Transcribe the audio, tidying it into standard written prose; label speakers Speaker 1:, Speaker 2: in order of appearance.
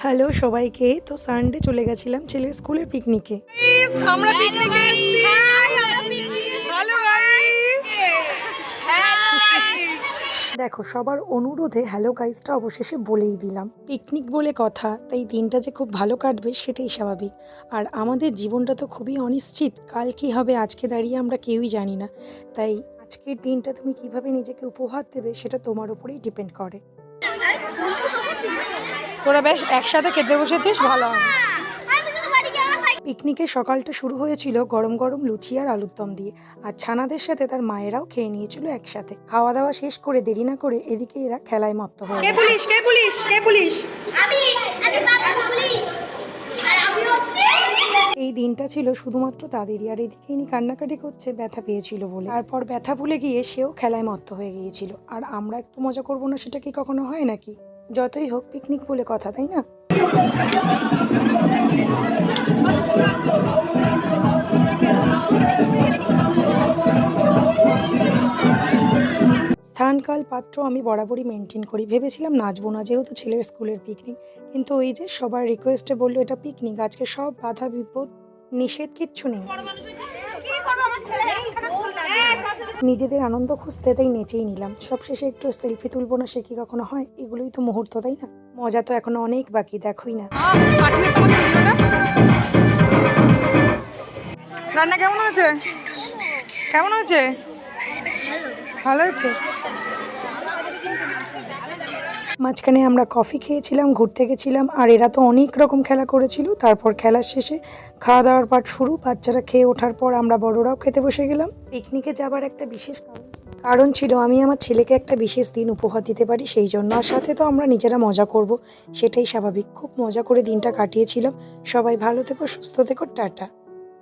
Speaker 1: Hello সবাইকে, তো Sunday চলে গেছিলাম ছেলের স্কুলের পিকনিকে। দেখো, সবার অনুরোধে হ্যালো গাইসটা অবশেষে বলেই দিলাম। পিকনিক বলে কথা, তাই দিনটা যে খুব ভালো কাটবে সেটাই স্বাভাবিক। আর আমাদের জীবনটা তো খুবই অনিশ্চিত, কাল কি হবে আজকে দাঁড়িয়ে আমরা কেউই জানি না। তাই আজকের দিনটা তুমি কিভাবে নিজেকে উপহার দেবে সেটা তোমার উপরেই ডিপেন্ড করে। তোরা বেশ একসাথে খেতে বসেছিস, ভালো হবে। পিকনিকের সকালটা শুরু হয়েছিল গরম গরম লুচি আর আলুর দম দিয়ে, আর ছানাদের সাথে তার মায়েরাও খেয়ে নিয়েছিল একসাথে। খাওয়া দাওয়া শেষ করে দেরি না করে এদিকে এরা খেলায় মত্ত হয়ে এই দিনটা ছিল শুধুমাত্র তাদেরই, আর এদিকে ইনি কান্নাকাটি করছে ব্যথা পেয়েছিল বলে। তারপর ব্যথা ভুলে গিয়ে সেও খেলায় মত্ত হয়ে গিয়েছিল। আর আমরা একটু মজা করবো না, সেটা কি কখনো হয় নাকি? যতই হোক পিকনিক বলে কথা, তাই না? স্থানকাল পাত্র আমি বরাবরই মেনটেন করি। ভেবেছিলাম নাচবো না, যেহেতু ছেলের স্কুলের পিকনিক, কিন্তু ওই যে সবার রিকোয়েস্টে বললো এটা পিকনিক, আজকে সব বাধা বিপদ নিষেধ কিচ্ছু নেই, নিজেদের আনন্দ খুঁজতে তাই নেচেই নিলাম। সবশেষে একটু সেলফি তুলবো না, সে কি কখনো হয়? এগুলোই তো মুহূর্ত, তাই না? মজা তো এখনো অনেক বাকি, দেখোই না। রান্না কেমন হয়েছে? কেমন হয়েছে? ভালো হয়েছে। মাঝখানে আমরা কফি খেয়েছিলাম, ঘুরতে গেছিলাম, আর এরা তো অনেক রকম খেলা করেছিল। তারপর খেলার শেষে খাওয়া দাওয়ার পাট শুরু। বাচ্চারা খেয়ে ওঠার পর আমরা বড়রাও খেতে বসে গেলাম। পিকনিকে যাবার একটা বিশেষ কারণ ছিল আমি আমার ছেলেকে একটা বিশেষ দিন উপহার দিতে পারি সেই জন্য, আর সাথে তো আমরা নিজেরা মজা করব, সেটাই স্বাভাবিক। খুব মজা করে দিনটা কাটিয়েছিলাম। সবাই ভালো থেকো, সুস্থ থেকো, টাটা।